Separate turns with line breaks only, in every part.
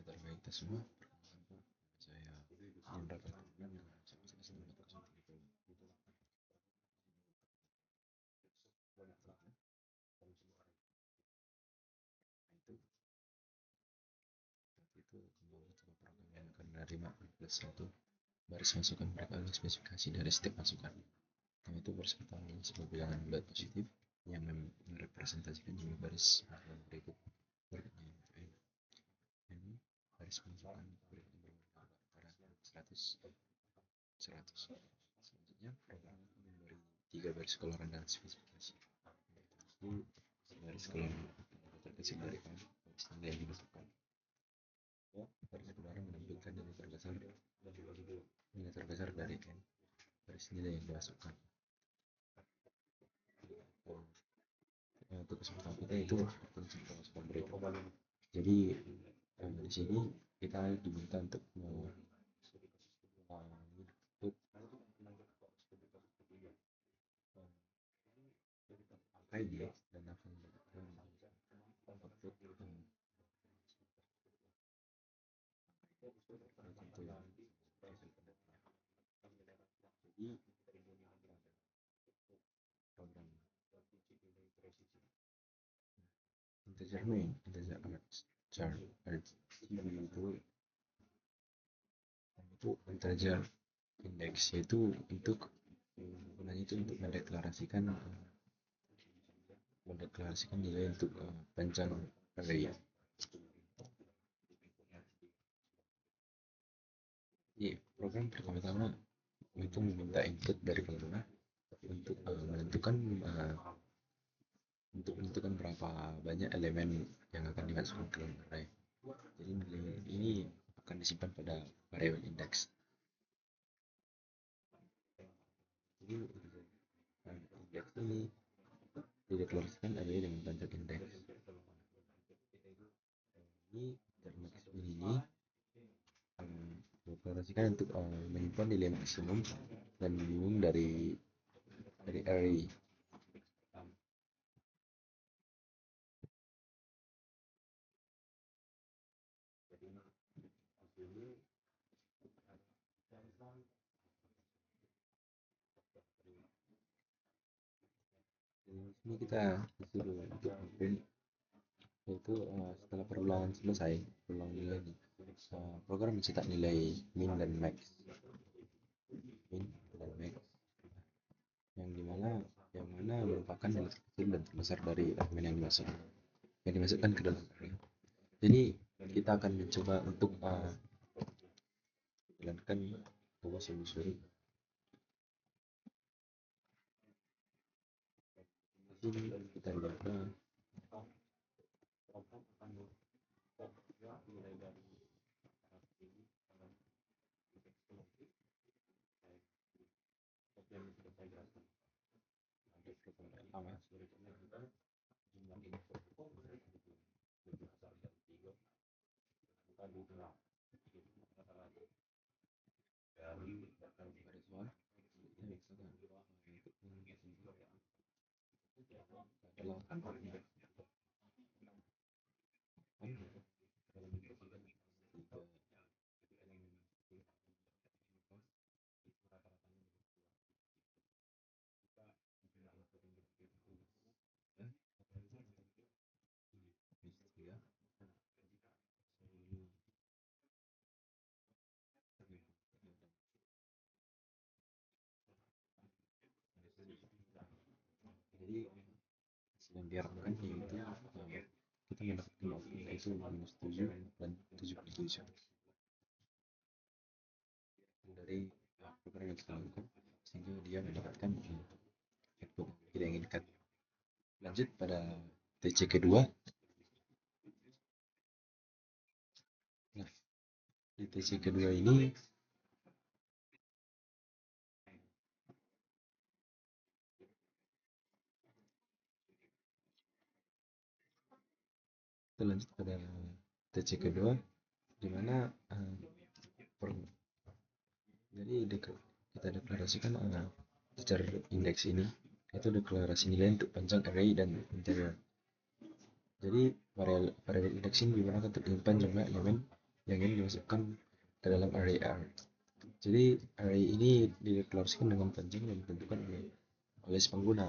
terbaik kita semua. Saya Indra Perkebunan dengan itu kembali ke program yang akan menerima plus satu baris masukan berkali spesifikasi dari setiap masukan. Yang itu bersifat sebuah bilangan bulat positif yang merepresentasikan jumlah baris masukan berikut berikutnya ini baris masukan berikutnya berwarna antara 100 100. Selanjutnya program akan memberi 3 baris keluaran dan spesifikasi. Itu baris keluaran terkecil dari baris nilai yang dimasukkan. Baris keluaran menampilkan nilai terbesar dari n baris nilai yang dimasukkan. Untuk kesempatan kita itu masukan berikut. Jadi di sini kita diminta untuk ID dan akan mendapatkan output jadi program integer main integer char itu integer index yaitu untuk gunanya itu untuk mendeklarasikan nilai untuk panjang array. Jadi program pertama-tama itu meminta input dari pengguna untuk menentukan berapa banyak elemen yang akan dimasukkan ke dalam array. Jadi nilai ini akan disimpan pada variable index. Jadi index ini dideklarasikan array dengan panjang index. Ini termax ini dideklarasikan untuk menyimpan nilai maksimum dan minimum dari array. Ini kita disuruh untuk print, yaitu setelah perulangan selesai nilai ini, program mencetak nilai min dan max yang mana merupakan nilai terkecil dan terbesar dari elemen yang dimasukkan ke dalam array. Jadi kita akan mencoba untuk menjalankan solusi. Jadi kita lihat jadi yang diharapkan yaitu kita mendapatkan output yaitu minus 7 dan 77 dari program yang kita lakukan, sehingga dia mendapatkan output yang tidak inginkan. Lanjut pada TC kedua. Nah, di TC kedua ini kita lanjut pada TC kedua, di mana jadi kita deklarasikan teacher index ini, itu deklarasi nilai untuk panjang array dan interior. Jadi variable index ini digunakan untuk menyimpan jumlah elemen yang ini dimasukkan ke dalam array R. Jadi array ini dideklarasikan dengan panjang yang ditentukan oleh si pengguna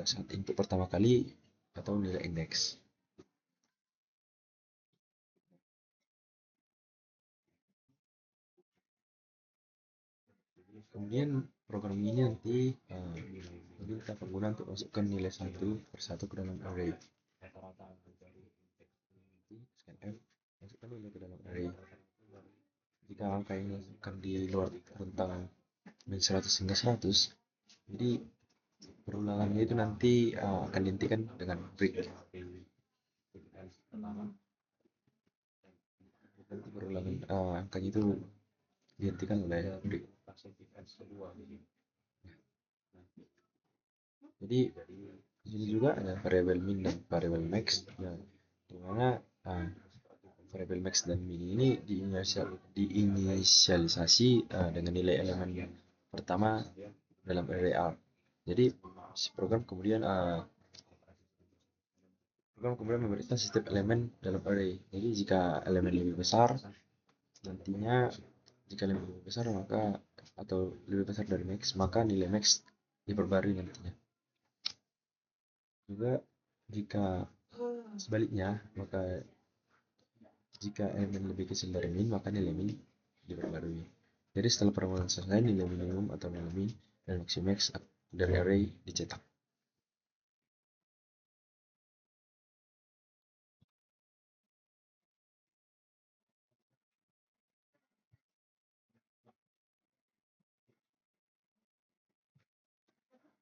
saat input pertama kali atau nilai indeks. Kemudian program ini nanti meminta pengguna untuk masukkan nilai satu persatu ke dalam array. Nanti scanf masukkan nilai ke dalam array. Jika angka ini masukkan di luar rentang min 100 hingga 100, jadi perulangannya itu nanti akan dihentikan dengan break. Nanti perulangan angkanya itu dihentikan oleh break. Jadi di sini juga ada variabel min dan variabel max, ya, di mana variabel max dan min ini diinisialisasi dengan nilai elemen pertama dalam array R. Jadi program kemudian memberikan setiap elemen dalam array. Jadi jika elemen lebih besar, nantinya jika lebih besar maka atau lebih besar dari max, maka nilai max diperbarui nantinya. Juga jika sebaliknya, maka jika elemen lebih kecil dari min, maka nilai min diperbarui. Jadi setelah permohonan selesai, nilai minimum atau nilai min dan maximax dari array dicetak.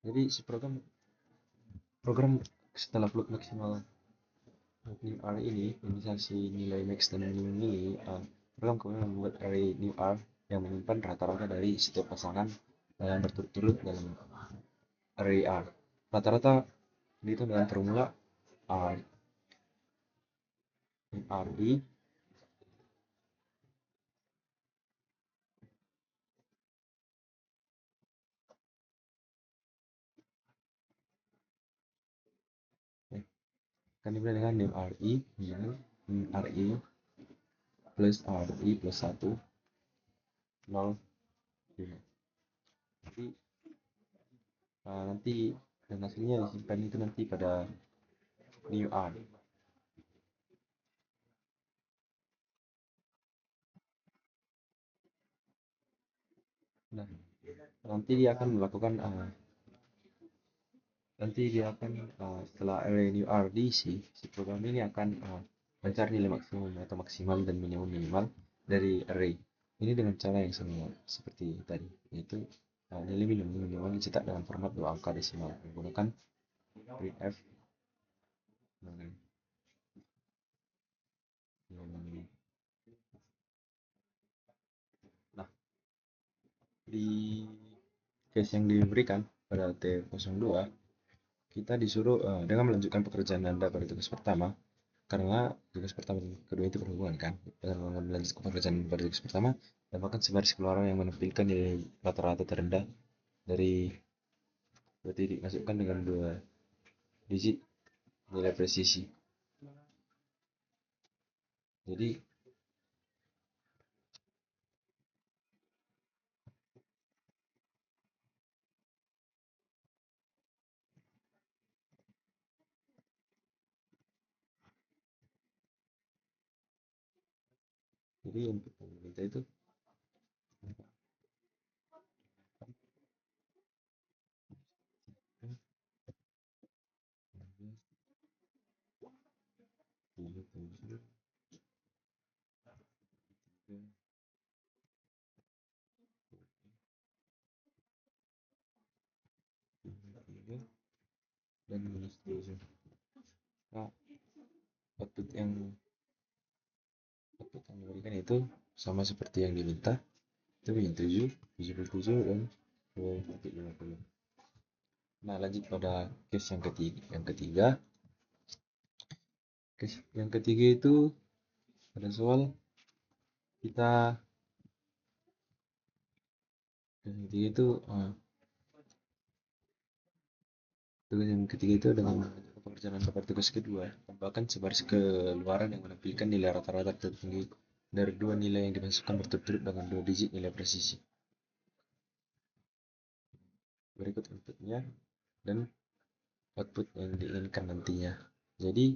Jadi si program setelah float maksimal new array ini, inisiasi nilai max dan minimum ini, program kemudian membuat array new r yang menyimpan rata-rata dari setiap pasangan yang berturut-turut dalam array r. Rata-rata dihitung dengan formula r ri kan dimulai dengan new ri ri plus ri plus 1 0 5. Jadi nanti dan hasilnya disimpan itu nanti pada new r. Nah, nanti dia akan melakukan setelah array new r diisi, si program ini akan mencari nilai maksimum atau maksimal dan minimum minimal dari array ini dengan cara yang sama seperti tadi, yaitu nilai minimum minimal dicetak dalam format 2 angka desimal menggunakan printf. Nah, di case yang diberikan pada T02, kita disuruh dengan melanjutkan pekerjaan Anda pada tugas pertama, karena tugas pertama dan kedua itu berhubungan kan. Dengan melanjutkan pekerjaan pada tugas pertama, dapatkan sebaris keluaran yang menampilkan nilai rata-rata terendah dari berarti dimasukkan dengan 2 digit nilai presisi. Jadi untuk kita itu dan minus 7. Nah, output yang diberikan itu sama seperti yang diminta, itu min 7, 77 dan 50. Nah, lanjut pada case yang ketiga. Case yang ketiga itu pada soal kita tugas yang ketiga itu dengan pekerjaan dapat tugas kedua, tambahkan sebaris keluaran yang menampilkan nilai rata-rata tertinggi dari dua nilai yang dimasukkan berturut-turut dengan 2 digit nilai presisi. Berikut inputnya dan output yang diinginkan nantinya. Jadi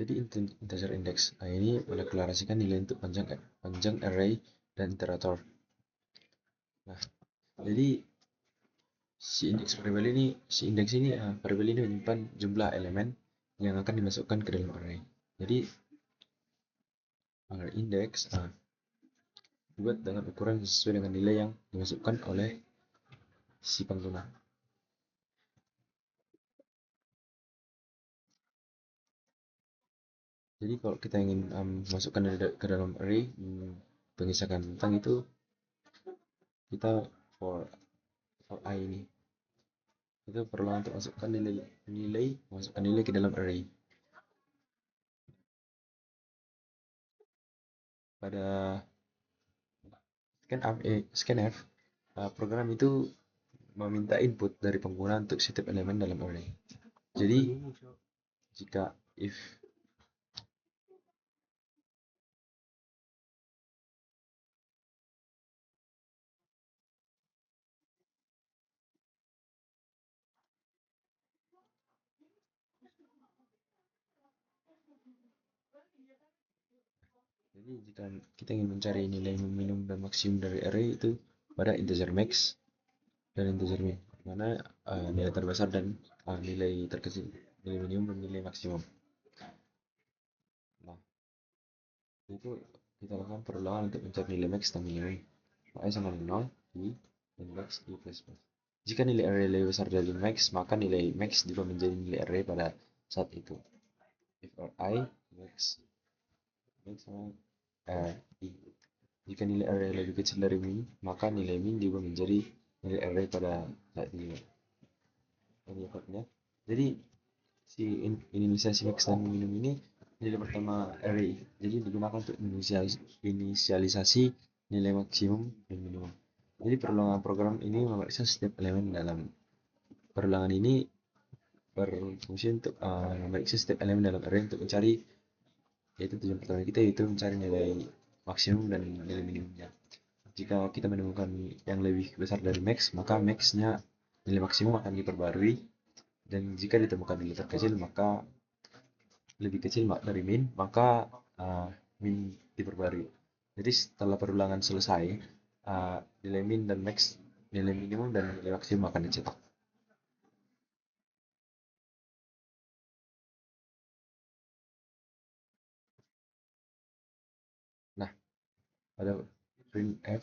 integer index. Ini mendeklarasikan nilai untuk panjang array dan iterator. Nah, jadi si indeks ini variabel ini menyimpan jumlah elemen yang akan dimasukkan ke dalam array. Jadi index dibuat dengan ukuran sesuai dengan nilai yang dimasukkan oleh si pengguna. Jadi kalau kita ingin masukkan ke dalam array pengisakan tentang itu, kita for I ini itu perlu untuk masukkan nilai ke dalam array. Pada scanf program itu meminta input dari pengguna untuk setiap elemen dalam array. Jadi jika if Jadi jika kita ingin mencari nilai minimum dan maksimum dari array itu pada integer max dan integer min, mana nilai terbesar dan nilai terkecil, nilai minimum dan nilai maksimum. Nah, itu kita lakukan perulangan untuk mencari nilai max dan minimum. I sama 0 di max di plus plus. Jika nilai array lebih besar dari max, maka nilai max juga menjadi nilai array pada saat itu. If or I max sama i. Jika nilai array lebih kecil dari min, maka nilai min juga menjadi nilai array pada saat ini. Jadi si inisialisasi max dan minimum ini nilai pertama array. Jadi digunakan untuk inisialisasi nilai maksimum dan minimum. Jadi perulangan program ini memeriksa setiap elemen dalam perulangan ini berfungsi untuk memeriksa setiap elemen dalam array untuk mencari, yaitu tujuan pertama kita yaitu mencari nilai maksimum dan nilai minimumnya. Jika kita menemukan yang lebih besar dari max, maka max-nya nilai maksimum akan diperbarui, dan jika ditemukan nilai terkecil maka lebih kecil dari min, maka min diperbarui. Jadi setelah perulangan selesai, nilai min dan max, nilai minimum dan nilai maksimum akan dicetak. Nah, ada printf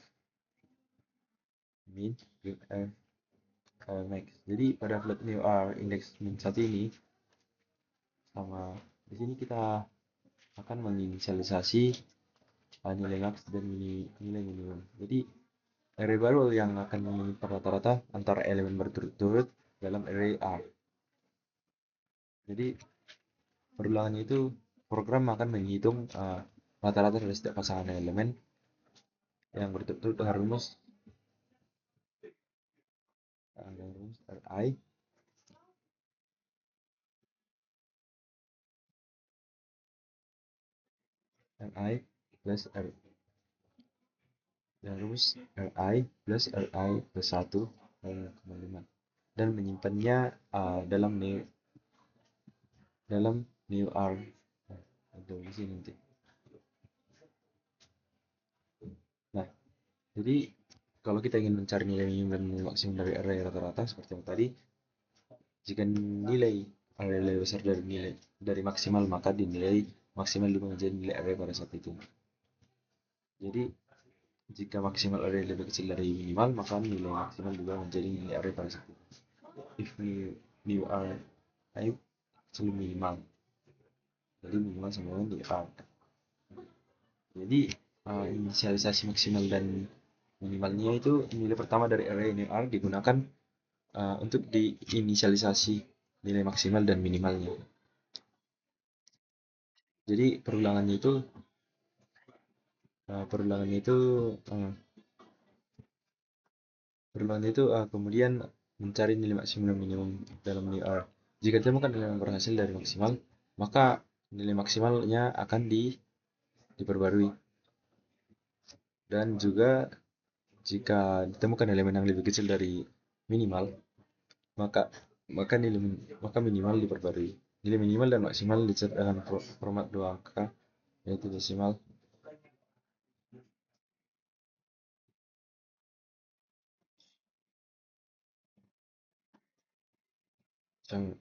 min, printf max. Jadi pada float new index min 1 ini sama di sini kita akan menginisialisasi nilai max dan nilai minimum. Jadi array baru yang akan menyimpan rata-rata antara elemen berturut-turut dalam array R. Jadi perulangannya itu program akan menghitung rata-rata dari setiap pasangan elemen yang berturut-turut dengan rumus Ri plus R dan rumus Ri plus 1 dan menyimpannya dalam new R atau di sini nanti. Nah, jadi kalau kita ingin mencari nilai minimum dan nilai maksimum dari array rata-rata seperti yang tadi, jika nilai array lebih besar dari maksimal, maka dinilai maksimal juga menjadi nilai array pada saat itu. Jadi jika maksimal array lebih kecil dari minimal, maka nilai maksimal juga menjadi nilai array pada saat itu. If new array kecil minimal, jadi minimal sama dengan di R. Jadi inisialisasi maksimal dan minimalnya itu nilai pertama dari array new R digunakan untuk diinisialisasi nilai maksimal dan minimalnya. Jadi perulangannya itu kemudian mencari nilai maksimum dan minimum dalam new R. Jika ditemukan nilai yang berhasil dari maksimal, maka nilai maksimalnya akan diperbarui. Dan juga jika ditemukan elemen yang lebih kecil dari minimal, maka maka minimal diperbarui. Nilai minimal dan maksimal dicatat dengan format dua angka, yaitu desimal yang.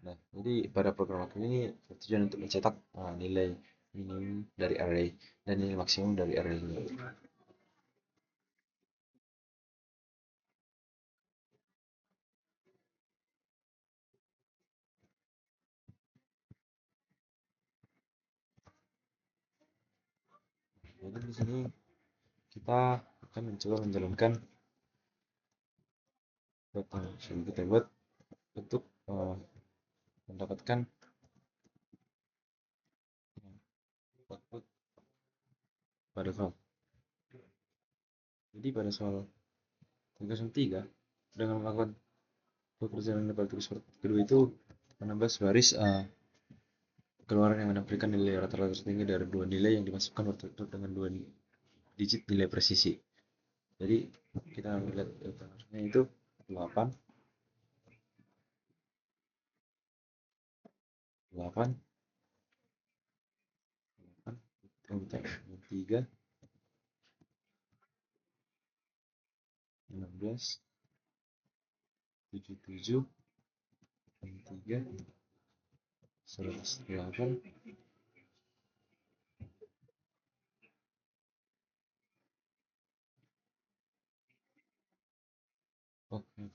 Nah, jadi pada program makan ini bertujuan untuk mencetak nilai minimum dari array dan nilai maksimum dari array ini. Jadi di sini kita akan mencoba menjalankan yang kita buat untuk mendapatkan output pada soal. Jadi pada soal 303, dengan melakukan pekerjaan yang dapat tulis kedua itu menambah sebaris keluaran yang menampilkan nilai rata-rata tertinggi dari dua nilai yang dimasukkan bertutur dengan dua digit nilai presisi. Jadi kita melihat itu 8 8 3 16 77 3 108. Oke.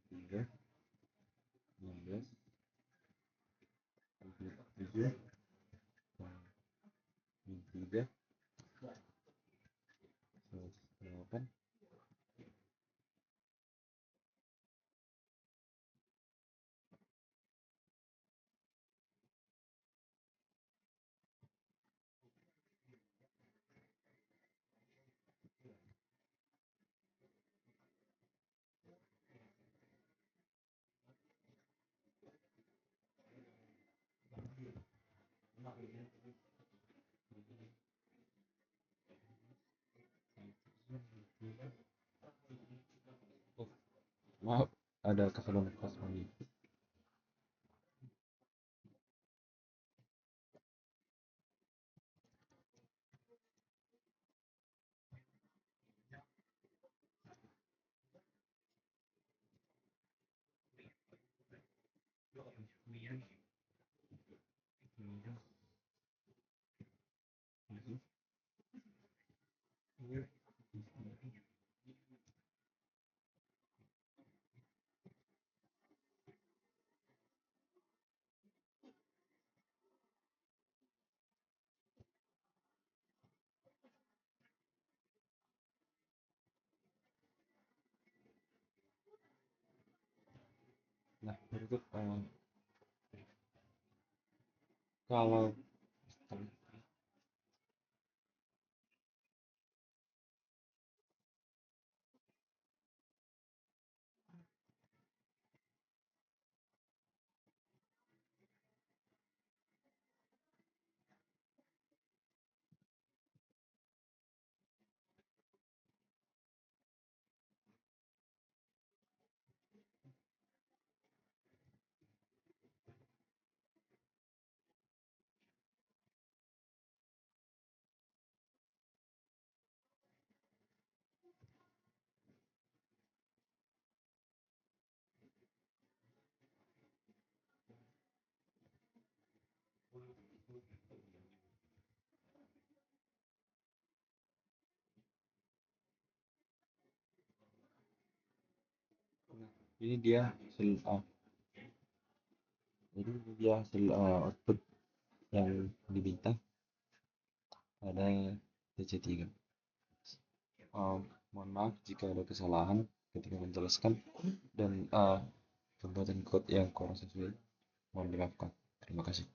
Tiga 16 7 3 108. Oh, maaf, ada kesalahan kosong. Nah, berikut kalau ini dia hasil jadi ini dia hasil output yang diminta pada DC3. Mohon maaf jika ada kesalahan ketika menjelaskan dan pembuatan code yang kurang sesuai, mohon dimaafkan. Terima kasih.